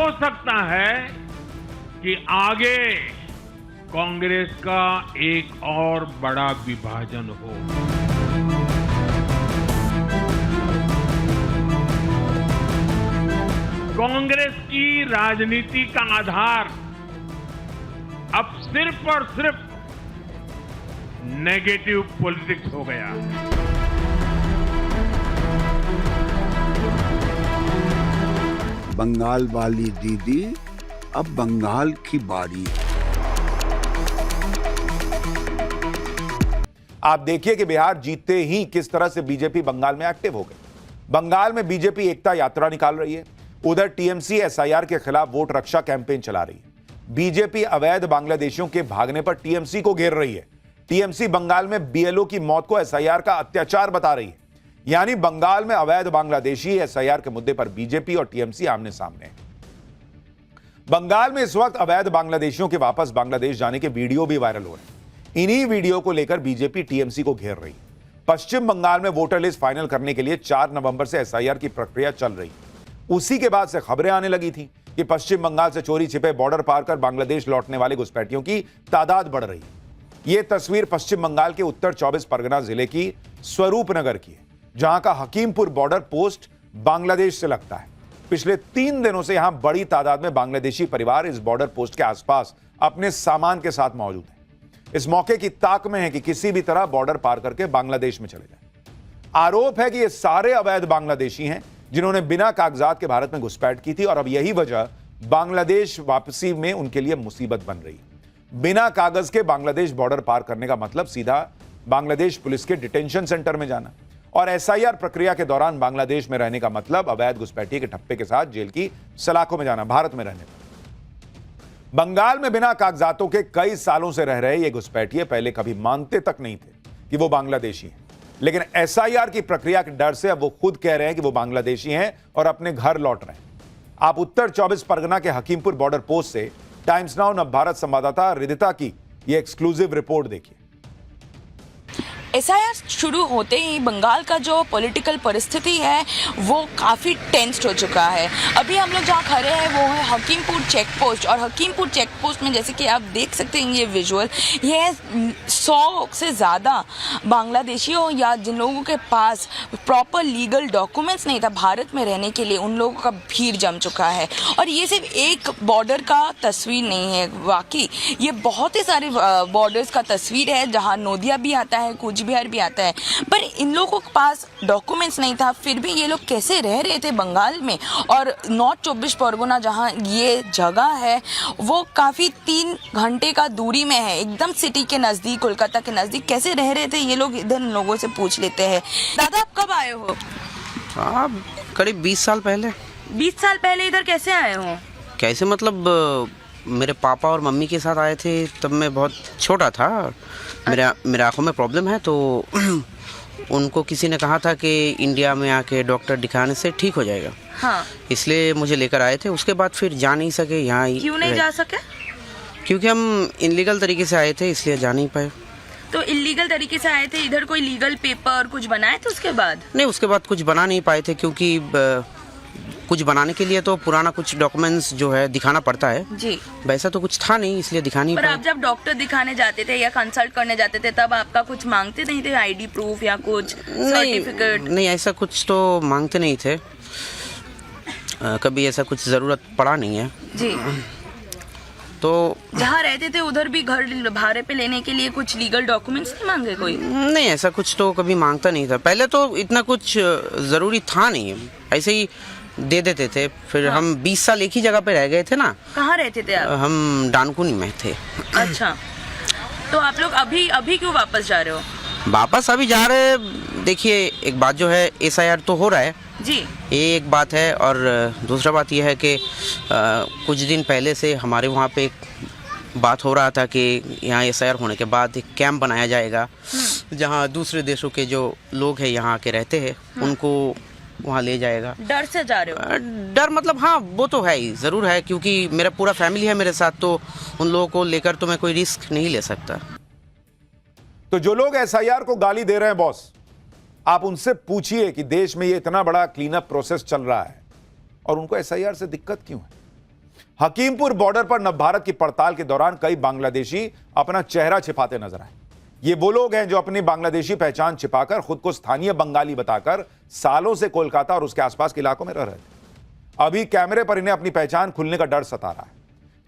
हो सकता है कि आगे कांग्रेस का एक और बड़ा विभाजन हो। कांग्रेस की राजनीति का आधार अब सिर्फ और सिर्फ नेगेटिव पॉलिटिक्स हो गया है। बंगाल वाली दीदी, अब बंगाल की बारी। आप देखिए कि बिहार जीतते ही किस तरह से बीजेपी बंगाल में एक्टिव हो गई। बंगाल में बीजेपी एकता यात्रा निकाल रही है, उधर टीएमसी एसआईआर के खिलाफ वोट रक्षा कैंपेन चला रही है। बीजेपी अवैध बांग्लादेशियों के भागने पर टीएमसी को घेर रही है। टीएमसी बंगाल में बीएलओ की मौत को एसआईआर का अत्याचार बता रही है। यानी बंगाल में अवैध बांग्लादेशी एसआईआर के मुद्दे पर बीजेपी और टीएमसी आमने सामने हैं। बंगाल में इस वक्त अवैध बांग्लादेशियों के वापस बांग्लादेश जाने के वीडियो भी वायरल हो रहे हैं। इन्हीं वीडियो को लेकर बीजेपी टीएमसी को घेर रही है। पश्चिम बंगाल में वोटर लिस्ट फाइनल करने के लिए 4 नवंबर से एसआईआर की प्रक्रिया चल रही है। उसी के बाद से खबरें आने लगी थी कि पश्चिम बंगाल से चोरी छिपे बॉर्डर पार कर बांग्लादेश लौटने वाले घुसपैठियों की तादाद बढ़ रही है। यह तस्वीर पश्चिम बंगाल के उत्तर 24 परगना जिले की स्वरूपनगर की है, जहां का हकीमपुर बॉर्डर पोस्ट बांग्लादेश से लगता है। पिछले 3 दिनों से यहां बड़ी तादाद में बांग्लादेशी परिवार इस बॉर्डर पोस्ट के आसपास अपने सामान के साथ मौजूद हैं। इस मौके की ताक में है कि किसी भी तरह बॉर्डर पार करके बांग्लादेश में चले जाएं। आरोप है कि ये सारे अवैध बांग्लादेशी हैं जिन्होंने बिना कागजात के भारत में घुसपैठ की थी और अब यही वजह बांग्लादेश वापसी में उनके लिए मुसीबत बन रही है। बिना कागज के बांग्लादेश बॉर्डर पार करने का मतलब सीधा बांग्लादेश पुलिस के डिटेंशन सेंटर में जाना, और एसआईआर प्रक्रिया के दौरान बांग्लादेश में रहने का मतलब अवैध घुसपैठिए के ठप्पे के साथ जेल की सलाखों में जाना। भारत में रहने पर बंगाल में बिना कागजातों के कई सालों से रह रहे ये घुसपैठिए पहले कभी मानते तक नहीं थे कि वो बांग्लादेशी हैं, लेकिन एसआईआर की प्रक्रिया के डर से अब वो खुद कह रहे हैं कि वो बांग्लादेशी हैं और अपने घर लौट रहे हैं। आप उत्तर 24 परगना के हकीमपुर बॉर्डर पोस्ट से टाइम्स नाउ नवभारत संवाददाता रिदिता की ये एक्सक्लूसिव रिपोर्ट देखिए। एसआईआर शुरू होते ही बंगाल का जो पॉलिटिकल परिस्थिति है वो काफ़ी टेंस्ड हो चुका है। अभी हम लोग जहाँ खड़े हैं वो है हकीमपुर चेक पोस्ट, और हकीमपुर चेक पोस्ट में जैसे कि आप देख सकते हैं ये विजुअल, ये 100 से ज़्यादा बांग्लादेशियों या जिन लोगों के पास प्रॉपर लीगल डॉक्यूमेंट्स नहीं था भारत में रहने के लिए, उन लोगों का भीड़ जम चुका है। और ये सिर्फ एक बॉर्डर का तस्वीर नहीं है, वाकई ये बहुत ही सारे बॉर्डर्स का तस्वीर है जहाँ नोदिया भी आता है, कुछ बिहार भी आता है। पर इन लोगों के पास डॉक्यूमेंट्स नहीं था, फिर भी ये लोग कैसे रह रहे थे बंगाल में। और नॉर्थ 24 परगना जहाँ ये जगह है वो काफ़ी 3 घंटे का दूरी में है, एकदम सिटी के नज़दीक, कोलकाता के नज़दीक। कैसे रह रहे थे ये लोग, इधर लोगों से पूछ लेते हैं। दादा आप कब आए हो? हाँ, करीब 20 साल पहले। 20 साल पहले इधर कैसे आए हो? कैसे मतलब मेरे पापा और मम्मी के साथ आए थे, तब मैं बहुत छोटा था। मेरे आँखों में प्रॉब्लम है, तो उनको किसी ने कहा था कि इंडिया में आके डॉक्टर दिखाने से ठीक हो जाएगा। हाँ। इसलिए मुझे लेकर आए थे। उसके बाद फिर जा नहीं सके यहाँ। क्यों नहीं जा सके? क्योंकि हम इनलीगल तरीके से आए थे, इसलिए जा नहीं पाए। तो इलीगल तरीके से आए थे, इधर कोई लीगल पेपर कुछ बनाए थे उसके बाद? नहीं, उसके बाद कुछ बना नहीं पाए थे, क्योंकि कुछ बनाने के लिए तो पुराना कुछ डॉक्यूमेंट्स जो है दिखाना पड़ता है जी। वैसा तो कुछ था नहीं, इसलिए दिखा नहीं पर पाए। आप जब डॉक्टर दिखाने जाते थे या कंसल्ट करने जाते थे तब आपका कुछ मांगते नहीं थे, आईडी प्रूफ या कुछ सर्टिफिकेट? नहीं, ऐसा कुछ तो मांगते नहीं थे। कभी ऐसा कुछ ज़रूरत पड़ा नहीं है जी। तो जहाँ रहते थे उधर भी घर भाड़े पे लेने के लिए कुछ लीगल डॉक्यूमेंट्स नहीं मांगे कोई? नहीं, ऐसा कुछ तो कभी मांगता नहीं था। पहले तो इतना कुछ ज़रूरी था नहीं, ऐसे ही दे देते थे। फिर हाँ। हम 20 साल एक ही जगह पे रह गए थे ना। कहाँ रहते थे आप? हम डानकुनी में थे। अच्छा, तो आप लोग अभी क्यों वापस जा रहे हो? वापस अभी जा रहे, देखिए एक बात जो है, एसआईआर तो हो रहा है जी, ये एक बात है, और दूसरा बात यह है कि कुछ दिन पहले से हमारे वहाँ पे एक बात हो रहा था कि यहाँ एसआईआर होने के बाद एक कैंप बनाया जाएगा जहाँ दूसरे देशों के जो लोग हैं यहाँ के रहते हैं उनको वहाँ ले जाएगा। डर से जा रहे हो? डर मतलब हाँ, वो तो है ही, ज़रूर है, क्योंकि मेरा पूरा फैमिली है मेरे साथ, तो उन लोगों को लेकर तो मैं कोई रिस्क नहीं ले सकता। तो जो लोग एसआईआर को गाली दे रहे हैं बॉस, आप उनसे पूछिए कि देश में ये इतना बड़ा क्लीन अप प्रोसेस चल रहा है और उनको एसआईआर से दिक्कत क्यों है। हकीमपुर बॉर्डर पर नवभारत की पड़ताल के दौरान कई बांग्लादेशी अपना चेहरा छिपाते नजर आए। ये वो लोग हैं जो अपनी बांग्लादेशी पहचान छिपाकर खुद को स्थानीय बंगाली बताकर सालों से कोलकाता और उसके आसपास के इलाकों में रह रहे थे। अभी कैमरे पर इन्हें अपनी पहचान खुलने का डर सता रहा है।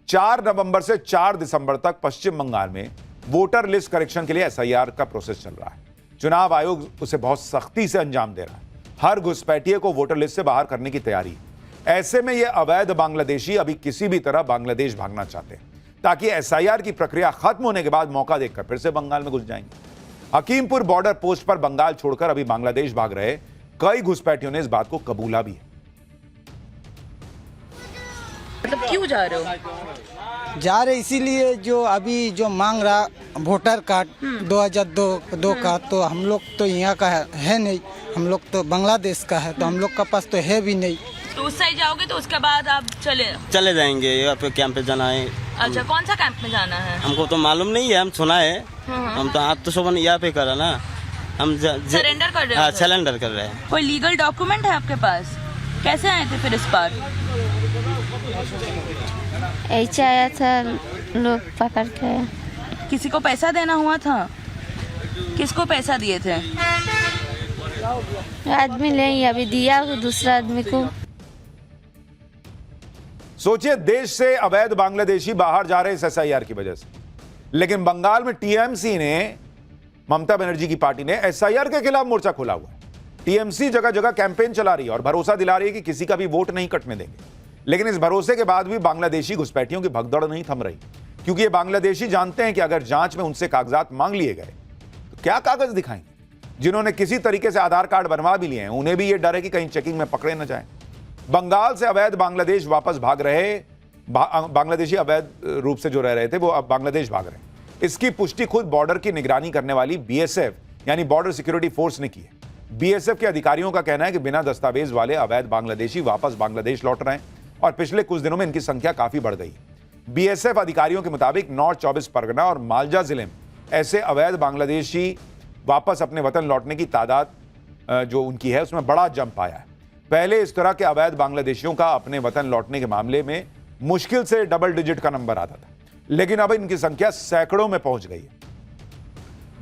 4 नवंबर से 4 दिसंबर तक पश्चिम बंगाल में वोटर लिस्ट करेक्शन के लिए एसआईआर का प्रोसेस चल रहा है। चुनाव आयोग उसे बहुत सख्ती से अंजाम दे रहा है। हर घुसपैठिए को वोटर लिस्ट से बाहर करने की तैयारी है। ऐसे में ये अवैध बांग्लादेशी अभी किसी भी तरह बांग्लादेश भागना चाहते हैं ताकि एसआईआर की प्रक्रिया खत्म होने के बाद मौका देखकर फिर से बंगाल में घुस जाएंगे। हकीमपुर बॉर्डर पोस्ट पर बंगाल छोड़कर अभी बांग्लादेश भाग रहे कई घुसपैठियों ने इस बात को कबूला भी है। मतलब क्यों जा रहे हो? जा रहे इसीलिए जो अभी जो मांग रहा वोटर कार्ड 2002 का, तो हम लोग तो यहाँ का है नहीं, हम लोग तो बांग्लादेश का है, तो हम लोग का पास तो है भी नहीं। तो उस साइड जाओगे तो उसके बाद आप चले जाएंगे यहाँ पे कैंप पे जाना है। अच्छा, कौन सा कैंप में जाना है? हमको तो मालूम नहीं है, हम सुना है। हम तो आप तो सब यहाँ पे करा ना, हम सरेंडर कर रहे हैं। हो? सरेंडर कर रहे हैं। कोई लीगल डॉक्यूमेंट है आपके पास? कैसे आए थे फिर इस बार? ऐसे आया था, लोग पकड़ के। किसी को पैसा देना हुआ था? किसको पैसा दिए थे? आदमी नहीं अभी दिया दूसरा आदमी को। सोचिए, देश से अवैध बांग्लादेशी बाहर जा रहे इस एसआईआर की वजह से, लेकिन बंगाल में टीएमसी ने, ममता बनर्जी की पार्टी ने एसआईआर के खिलाफ मोर्चा खोला हुआ है। टीएमसी जगह जगह कैंपेन चला रही है और भरोसा दिला रही है कि किसी का भी वोट नहीं कटने देंगे। लेकिन इस भरोसे के बाद भी बांग्लादेशी घुसपैठियों की भगदड़ नहीं थम रही, क्योंकि ये बांग्लादेशी जानते हैं कि अगर जांच में उनसे कागजात मांग लिए गए तो क्या कागज दिखाएंगे। जिन्होंने किसी तरीके से आधार कार्ड बनवा भी लिए हैं, उन्हें भी ये डर है कि कहीं चेकिंग में पकड़े न जाएं। बंगाल से अवैध बांग्लादेश वापस भाग रहे बांग्लादेशी अवैध रूप से जो रह रहे थे वो अब बांग्लादेश भाग रहे हैं। इसकी पुष्टि खुद बॉर्डर की निगरानी करने वाली बीएसएफ यानी बॉर्डर सिक्योरिटी फोर्स ने की है। बीएसएफ के अधिकारियों का कहना है कि बिना दस्तावेज वाले अवैध बांग्लादेशी वापस बांग्लादेश लौट रहे हैं और पिछले कुछ दिनों में इनकी संख्या काफी बढ़ गई है। बीएसएफ अधिकारियों के मुताबिक नॉर्थ 24 परगना और मालदा जिले में ऐसे अवैध बांग्लादेशी वापस अपने वतन लौटने की तादाद जो उनकी है उसमें बड़ा जंप आया है। पहले इस तरह के अवैध बांग्लादेशियों का अपने वतन लौटने के मामले में मुश्किल से डबल डिजिट का नंबर आता था, लेकिन अब इनकी संख्या सैकड़ों में पहुंच गई है।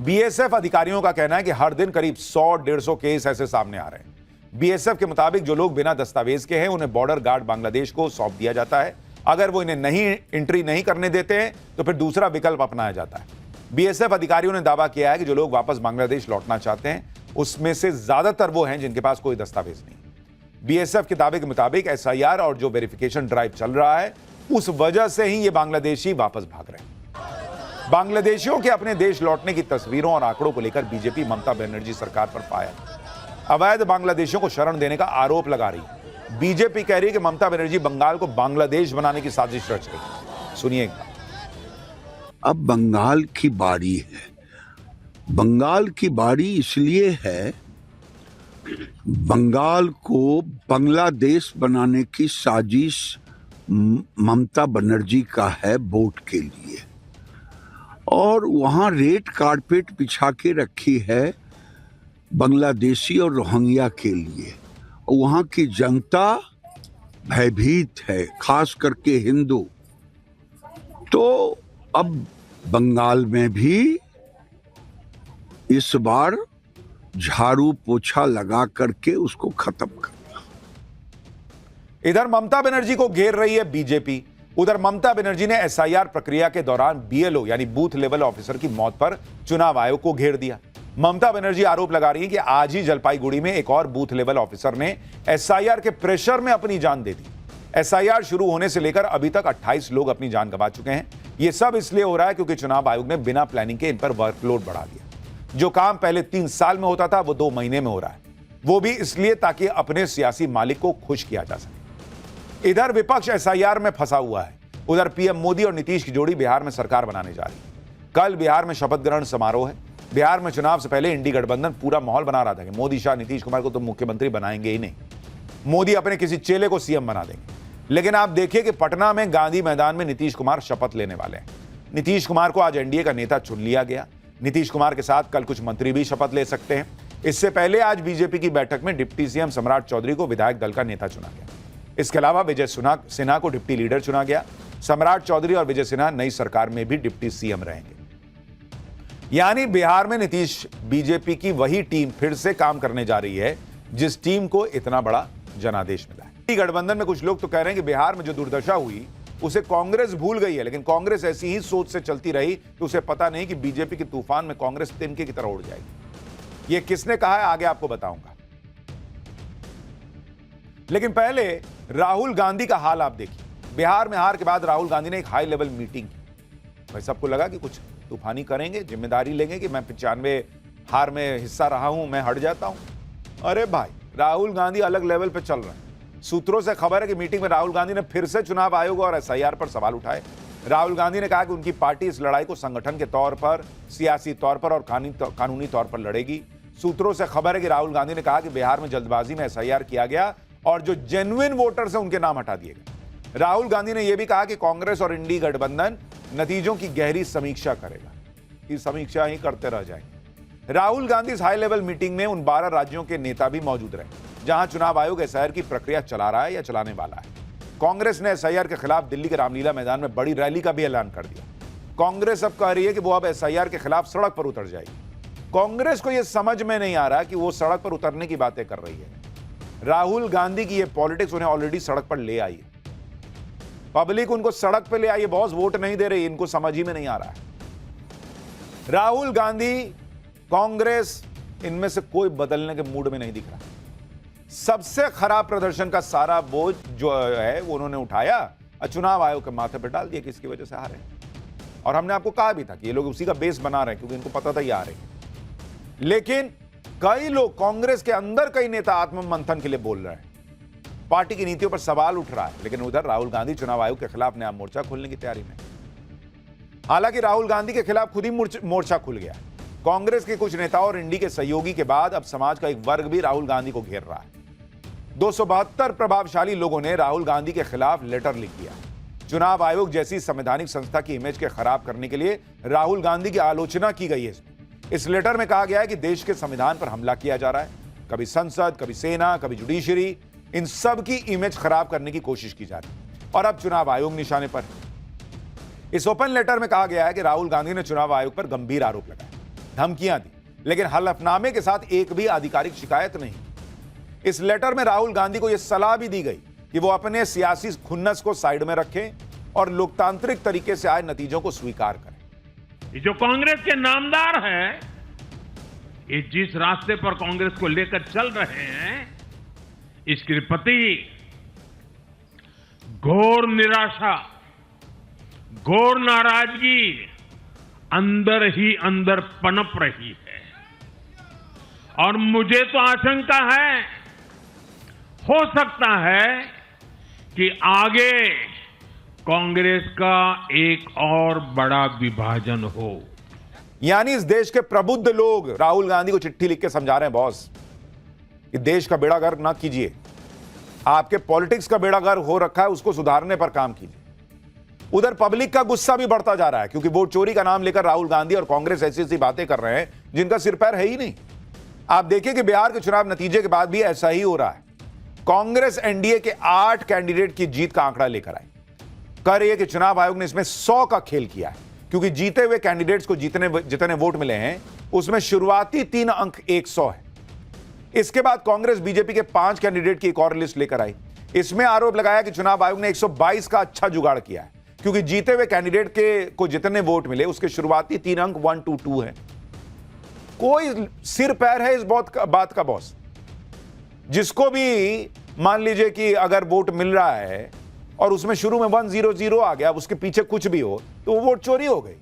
बीएसएफ अधिकारियों का कहना है कि हर दिन करीब 100-150 केस ऐसे सामने आ रहे हैं। बीएसएफ के मुताबिक जो लोग बिना दस्तावेज के हैं उन्हें बॉर्डर गार्ड बांग्लादेश को सौंप दिया जाता है। अगर वो इन्हें एंट्री नहीं करने देते हैं तो फिर दूसरा विकल्प अपनाया जाता है। बीएसएफ अधिकारियों ने दावा किया है कि जो लोग वापस बांग्लादेश लौटना चाहते हैं उसमें से ज्यादातर वो हैं जिनके पास कोई दस्तावेज नहीं। बीएसएफ के दावे के मुताबिक एसआईआर और जो वेरिफिकेशन ड्राइव चल रहा है उस वजह से ही ये बांग्लादेशी वापस भाग रहे हैं। बांग्लादेशियों के अपने देश लौटने की तस्वीरों और आंकड़ों को लेकर बीजेपी ममता बनर्जी सरकार पर फायर। अवैध बांग्लादेशियों को शरण देने का आरोप लगा रही है। बीजेपी कह रही है कि ममता बनर्जी बंगाल को बांग्लादेश बनाने की साजिश रच रही। सुनिए, अब बंगाल की बारी है। बंगाल की बारी इसलिए है, बंगाल को बांग्लादेश बनाने की साजिश ममता बनर्जी का है वोट के लिए, और वहां रेड कारपेट बिछा के रखी है बांग्लादेशी और रोहिंग्या के लिए। वहां की जनता भयभीत है, खास करके हिंदू। तो अब बंगाल में भी इस बार झाड़ू पोछा लगा करके उसको खत्म करना। इधर ममता बनर्जी को घेर रही है बीजेपी। उधर ममता बनर्जी ने एसआईआर प्रक्रिया के दौरान बीएलओ यानी बूथ लेवल ऑफिसर की मौत पर चुनाव आयोग को घेर दिया। ममता बनर्जी आरोप लगा रही है कि आज ही जलपाईगुड़ी में एक और बूथ लेवल ऑफिसर ने एसआईआर के प्रेशर में अपनी जान दे दी। एसआईआर शुरू होने से लेकर अभी तक 28 लोग अपनी जान गंवा चुके हैं। यह सब इसलिए हो रहा है क्योंकि चुनाव आयोग ने बिना प्लानिंग के इन पर वर्कलोड बढ़ा दिया। जो काम पहले 3 साल में होता था वो 2 महीने में हो रहा है, वो भी इसलिए ताकि अपने सियासी मालिक को खुश किया जा सके। इधर विपक्ष एसआईआर में फंसा हुआ है। उधर पीएम मोदी और नीतीश की जोड़ी बिहार में सरकार बनाने जा रही है। कल बिहार में शपथ ग्रहण समारोह है। बिहार में चुनाव से पहले इंडी गठबंधन पूरा माहौल बना रहा था कि मोदी शाह नीतीश कुमार को तो मुख्यमंत्री बनाएंगे ही नहीं, मोदी अपने किसी चेले को सीएम बना देंगे। लेकिन आप देखिए कि पटना में गांधी मैदान में नीतीश कुमार शपथ लेने वाले हैं। नीतीश कुमार को आज एनडीए का नेता चुन लिया गया। नीतीश कुमार के साथ कल कुछ मंत्री भी शपथ ले सकते हैं। इससे पहले आज बीजेपी की बैठक में डिप्टी सीएम सम्राट चौधरी को विधायक दल का नेता चुना गया। इसके अलावा विजय सिन्हा को डिप्टी लीडर चुना गया। सम्राट चौधरी और विजय सिन्हा नई सरकार में भी डिप्टी सीएम रहेंगे। यानी बिहार में नीतीश बीजेपी की वही टीम फिर से काम करने जा रही है जिस टीम को इतना बड़ा जनादेश मिला है। गठबंधन में कुछ लोग तो कह रहे हैं कि बिहार में जो दुर्दशा हुई उसे कांग्रेस भूल गई है, लेकिन कांग्रेस ऐसी ही सोच से चलती रही कि उसे पता नहीं कि बीजेपी के तूफान में कांग्रेस तिनके की तरह उड़ जाएगी। यह किसने कहा है आगे आपको बताऊंगा। लेकिन पहले राहुल गांधी का हाल आप देखिए। बिहार में हार के बाद राहुल गांधी ने एक हाई लेवल मीटिंग की। भाई सबको लगा कि कुछ तूफानी करेंगे, जिम्मेदारी लेंगे कि मैं 95 हार में हिस्सा रहा हूं, मैं हट जाता हूं। अरे भाई राहुल गांधी अलग लेवल पे चल रहे हैं। सूत्रों से खबर है कि मीटिंग में राहुल गांधी ने फिर से चुनाव आयोग और एसआईआर पर सवाल उठाए। राहुल गांधी ने कहा कि उनकी पार्टी इस लड़ाई को संगठन के तौर पर, सियासी तौर पर और कानूनी तौर पर लड़ेगी। सूत्रों से खबर है कि राहुल गांधी ने कहा कि बिहार में जल्दबाजी में एसआईआर किया गया और जो जेन्युइन वोटर्स हैं उनके नाम हटा दिए गए। राहुल गांधी ने यह भी कहा कि कांग्रेस और इंडी गठबंधन नतीजों की गहरी समीक्षा करेगा। ये समीक्षा ही करते रह जाएंगे। राहुल गांधी इस हाई लेवल मीटिंग में उन 12 राज्यों के नेता भी मौजूद रहे जहां चुनाव आयोग एसआईआर की प्रक्रिया चला रहा है या चलाने वाला है। कांग्रेस ने एसआईआर के खिलाफ दिल्ली के रामलीला मैदान में बड़ी रैली का भी ऐलान कर दिया। कांग्रेस अब कह रही है कि वो अब एसआईआर के खिलाफ सड़क पर उतर जाएगी। कांग्रेस को यह समझ में नहीं आ रहा कि वो सड़क पर उतरने की बातें कर रही है। राहुल गांधी की यह पॉलिटिक्स उन्हें ऑलरेडी सड़क पर ले आई है। पब्लिक उनको सड़क पर ले आई है, बॉस वोट नहीं दे रही, इनको समझ ही में नहीं आ रहा है। राहुल गांधी, कांग्रेस, इनमें से कोई बदलने के मूड में नहीं दिख रहा। सबसे खराब प्रदर्शन का सारा बोझ जो है वो उन्होंने उठाया और चुनाव आयोग के माथे पर डाल दिया कि इसकी वजह से हारे। और हमने आपको कहा भी था कि ये लोग उसी का बेस बना रहे हैं क्योंकि इनको पता था ये हारे। लेकिन कई लोग कांग्रेस के अंदर, कई नेता आत्ममंथन के लिए बोल रहे हैं। पार्टी की नीतियों पर सवाल उठ रहा है, लेकिन उधर राहुल गांधी चुनाव आयोग के खिलाफ नया मोर्चा खोलने की तैयारी में। हालांकि राहुल गांधी के खिलाफ खुद ही मोर्चा खुल गया। कांग्रेस के कुछ नेताओं और इंडी के सहयोगी के बाद अब समाज का एक वर्ग भी राहुल गांधी को घेर रहा है। 272 प्रभावशाली लोगों ने राहुल गांधी के खिलाफ लेटर लिख दिया। चुनाव आयोग जैसी संवैधानिक संस्था की इमेज के खराब करने के लिए राहुल गांधी की आलोचना की गई है। इस लेटर में कहा गया है कि देश के संविधान पर हमला किया जा रहा है। कभी संसद, कभी सेना, कभी जुडिशरी, इन सब की इमेज खराब करने की कोशिश की जा रही है और अब चुनाव आयोग निशाने पर। इस ओपन लेटर में कहा गया है कि राहुल गांधी ने चुनाव आयोग पर गंभीर आरोप लगाए, धमकियां दी, लेकिन हलफनामे के साथ एक भी आधिकारिक शिकायत नहीं। इस लेटर में राहुल गांधी को यह सलाह भी दी गई कि वो अपने सियासी खुन्नस को साइड में रखें और लोकतांत्रिक तरीके से आए नतीजों को स्वीकार करें। ये जो कांग्रेस के नामदार हैं, ये जिस रास्ते पर कांग्रेस को लेकर चल रहे हैं, इसके प्रति घोर निराशा, घोर नाराजगी अंदर ही अंदर पनप रही है। और मुझे तो आशंका है, हो सकता है कि आगे कांग्रेस का एक और बड़ा विभाजन हो। यानी इस देश के प्रबुद्ध लोग राहुल गांधी को चिट्ठी लिख के समझा रहे हैं, बॉस, कि देश का बेड़ा गर्क ना कीजिए, आपके पॉलिटिक्स का बेड़ा गर्क हो रखा है, उसको सुधारने पर काम कीजिए। उधर पब्लिक का गुस्सा भी बढ़ता जा रहा है क्योंकि वोट चोरी का नाम लेकर राहुल गांधी और कांग्रेस ऐसी ऐसी बातें कर रहे हैं जिनका सिर पैर है ही नहीं। आप देखिए कि बिहार के चुनाव नतीजे के बाद भी ऐसा ही हो रहा है। कांग्रेस एनडीए के 8 कैंडिडेट की जीत का आंकड़ा लेकर आई, कह रही है कि चुनाव आयोग ने इसमें 100 का खेल किया है क्योंकि जीते हुए कैंडिडेट्स को जितने वोट मिले हैं उसमें शुरुआती 3 अंक 100 है। इसके बाद कांग्रेस बीजेपी के 5 कैंडिडेट की एक और लिस्ट लेकर आई। इसमें आरोप लगाया कि चुनाव आयोग ने 122 का अच्छा जुगाड़ किया है क्योंकि जीते हुए कैंडिडेट को जितने वोट मिले उसके शुरुआती 3 अंक 122 है। कोई सिर पैर है इस बात का बॉस? जिसको भी मान लीजिए कि अगर वोट मिल रहा है और उसमें शुरू में 100 आ गया, उसके पीछे कुछ भी हो तो वो वोट चोरी हो गई।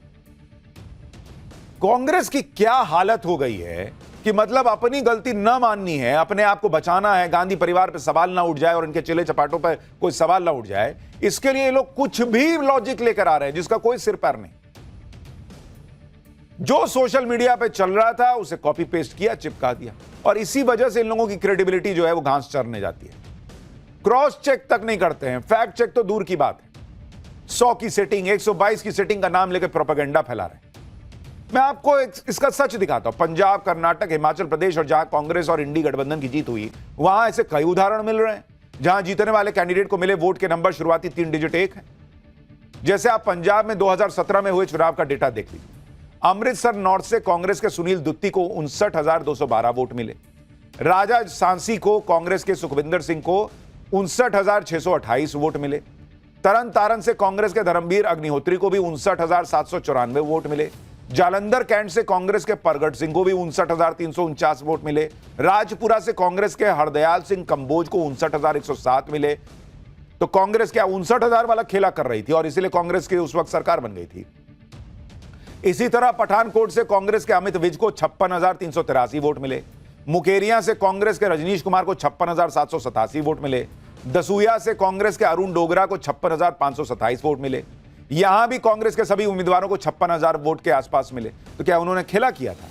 कांग्रेस की क्या हालत हो गई है कि मतलब अपनी गलती न माननी है, अपने आप को बचाना है, गांधी परिवार पर सवाल ना उठ जाए और इनके चिले चपाटों पर कोई सवाल ना उठ जाए, इसके लिए ये लोग कुछ भी लॉजिक लेकर आ रहे हैं जिसका कोई सिर पैर नहीं। जो सोशल मीडिया पे चल रहा था उसे कॉपी पेस्ट किया, चिपका दिया और इसी वजह से इन लोगों की क्रेडिबिलिटी जो है वो घास चरने जाती है। क्रॉस चेक तक नहीं करते हैं, फैक्ट चेक तो दूर की बात है। 100 की सेटिंग, 122 की सेटिंग का नाम लेकर प्रोपेगेंडा फैला रहे हैं। मैं आपको इसका सच दिखाता हूं। पंजाब, कर्नाटक, हिमाचल प्रदेश और जहां कांग्रेस और इंडी गठबंधन की जीत हुई वहां ऐसे कई उदाहरण मिल रहे हैं जहां जीतने वाले कैंडिडेट को मिले वोट के नंबर शुरुआती 3 डिजिट 1 है। जैसे आप पंजाब में 2017 में हुए चुनाव का डेटा देख लीजिए। अमृतसर नॉर्थ से कांग्रेस के सुनील दुत्ती को 59,212 वोट मिले। राजा सांसी को कांग्रेस के सुखविंदर सिंह को 59,628 वोट मिले। तरन तारण से कांग्रेस के धर्मवीर अग्निहोत्री को भी 59,794 वोट मिले। जालंधर कैंट से कांग्रेस के परगट सिंह को भी 59,349 वोट मिले। राजपुरा से कांग्रेस के हरदयाल सिंह कंबोज को 59,107 मिले। तो कांग्रेस क्या 59,000 वाला खेला कर रही थी और इसीलिए कांग्रेस की उस वक्त सरकार बन गई थी। इसी तरह पठानकोट से कांग्रेस के अमित विज को 56,383 वोट मिले। मुकेरिया से कांग्रेस के रजनीश कुमार को 56,787 वोट मिले। दसूया से कांग्रेस के अरुण डोगरा को 56,527 वोट मिले। यहां भी कांग्रेस के सभी उम्मीदवारों को 56,000 वोट के आसपास मिले। तो क्या उन्होंने खेला किया था?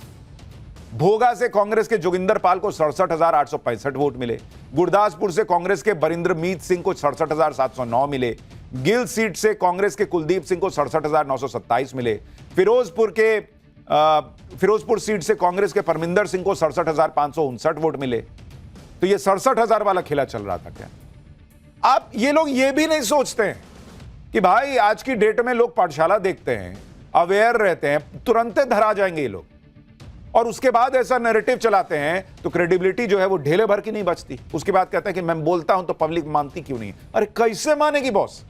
भोगा से कांग्रेस के जोगिंदर पाल को 67,865 वोट मिले। गुरदासपुर से कांग्रेस के बरिंद्रमीत सिंह को 67,709 मिले। गिल सीट से कांग्रेस के कुलदीप सिंह को 67,927 मिले। फिरोजपुर सीट से कांग्रेस के परमिंदर सिंह को 67,559 वोट मिले। तो ये 67,000 वाला खेला चल रहा था क्या? आप ये लोग ये भी नहीं सोचते हैं कि भाई आज की डेट में लोग पाठशाला देखते हैं, अवेयर रहते हैं, तुरंत धरा जाएंगे ये लोग, और उसके बाद ऐसा नैरेटिव चलाते हैं तो क्रेडिबिलिटी जो है वो ढेले भर की नहीं बचती। उसके बाद कहते हैं कि मैं बोलता हूं तो पब्लिक मानती क्यों नहीं? अरे कैसे मानेगी बॉस?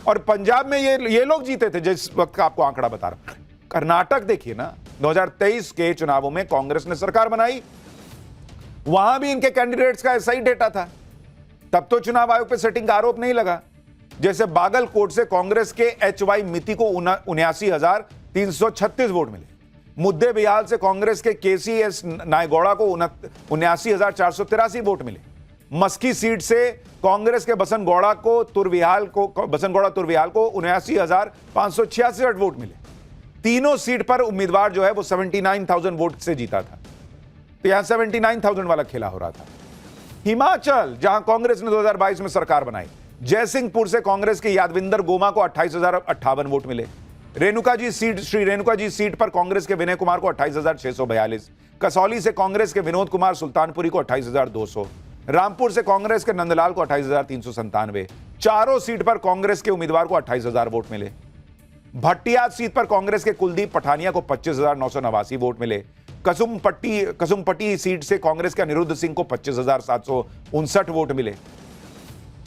और पंजाब में ये लोग जीते थे जिस वक्त का आपको आंकड़ा बता रहा हूं। कर्नाटक देखिए ना, 2023 के चुनावों में कांग्रेस ने सरकार बनाई, वहां भी इनके कैंडिडेट्स का ऐसा ही डेटा था। तब तो चुनाव आयोग पे सेटिंग का आरोप नहीं लगा। जैसे बागलकोट से कांग्रेस के HY मिति को 79,336 वोट मिले। मुद्दे बिहाल से कांग्रेस के KCS नायगौड़ा को 79,483 वोट मिले। मस्की सीट से कांग्रेस के बसनगौड़ा तुरविहाल को 79,566 वोट मिले। तीनों सीट पर उम्मीदवार जो है वो 79,000 वोट से जीता था। तो यहां 79,000 वाला खेला हो रहा था। हिमाचल, जहां कांग्रेस ने 2022 में सरकार बनाई, जयसिंहपुर से कांग्रेस के यादविंदर गोमा को 28,058 वोट मिले। श्री रेणुका जी सीट पर कांग्रेस के विनय कुमार को 28,642। कसौली से कांग्रेस के विनोद कुमार सुल्तानपुरी को 28,200। रामपुर से कांग्रेस के नंदलाल को 28,397। चारों सीट पर कांग्रेस के उम्मीदवार को 28,000 वोट मिले। भट्टियात सीट पर कांग्रेस के कुलदीप पठानिया को 25,989 वोट मिले। कसुमपट्टी सीट से कांग्रेस के अनिरुद्ध सिंह को 25,759 वोट मिले।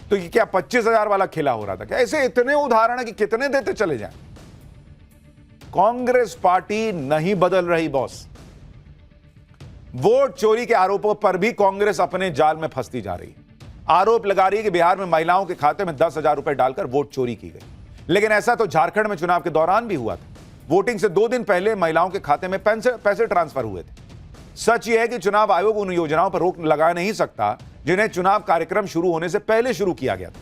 तो ये क्या 25,000 वाला खेला हो रहा था क्या? ऐसे इतने उदाहरण है कि कितने देते चले जाएं। कांग्रेस पार्टी नहीं बदल रही बॉस। वोट चोरी के आरोपों पर भी कांग्रेस अपने जाल में फंसती जा रही है। आरोप लगा रही है कि बिहार में महिलाओं के खाते में 10,000 रुपए डालकर वोट चोरी की गई। लेकिन ऐसा तो झारखंड में चुनाव के दौरान भी हुआ था। वोटिंग से 2 दिन पहले महिलाओं के खाते में पैसे ट्रांसफर हुए थे। सच यह है कि चुनाव आयोग उन योजनाओं पर रोक लगा नहीं सकता जिन्हें चुनाव कार्यक्रम शुरू होने से पहले शुरू किया गया था।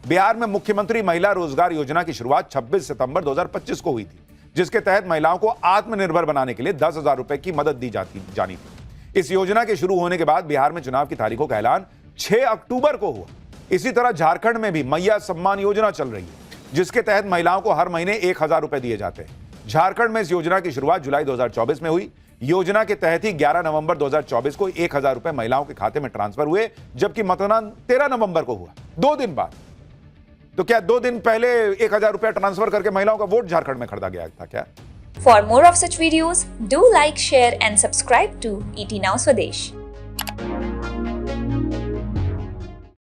बिहार में मुख्यमंत्री महिला रोजगार योजना की शुरुआत 26 सितंबर 2025 को हुई थी, जिसके तहत महिलाओं को आत्मनिर्भर बनाने के लिए 10,000 रुपए की मदद दी जानी थी। इस योजना के शुरू होने के बाद बिहार में चुनाव की तारीखों का ऐलान 6 अक्टूबर को हुआ। इसी तरह झारखंड में भी मैया सम्मान योजना चल रही है, जिसके तहत महिलाओं को हर महीने 1,000 रुपए दिए जाते हैं। झारखंड में इस योजना की शुरुआत जुलाई 2024 में हुई। योजना के तहत ही 11 नवंबर 2024 को 1,000 रुपए महिलाओं के खाते में ट्रांसफर हुए, जबकि मतदान 13 नवंबर को हुआ, 2 दिन बाद। तो क्या 2 दिन पहले 1,000 रुपया ट्रांसफर करके महिलाओं का वोट झारखंड में खरीदा गया था क्या? For more of such videos, do like, share and subscribe to ET Now Swadesh.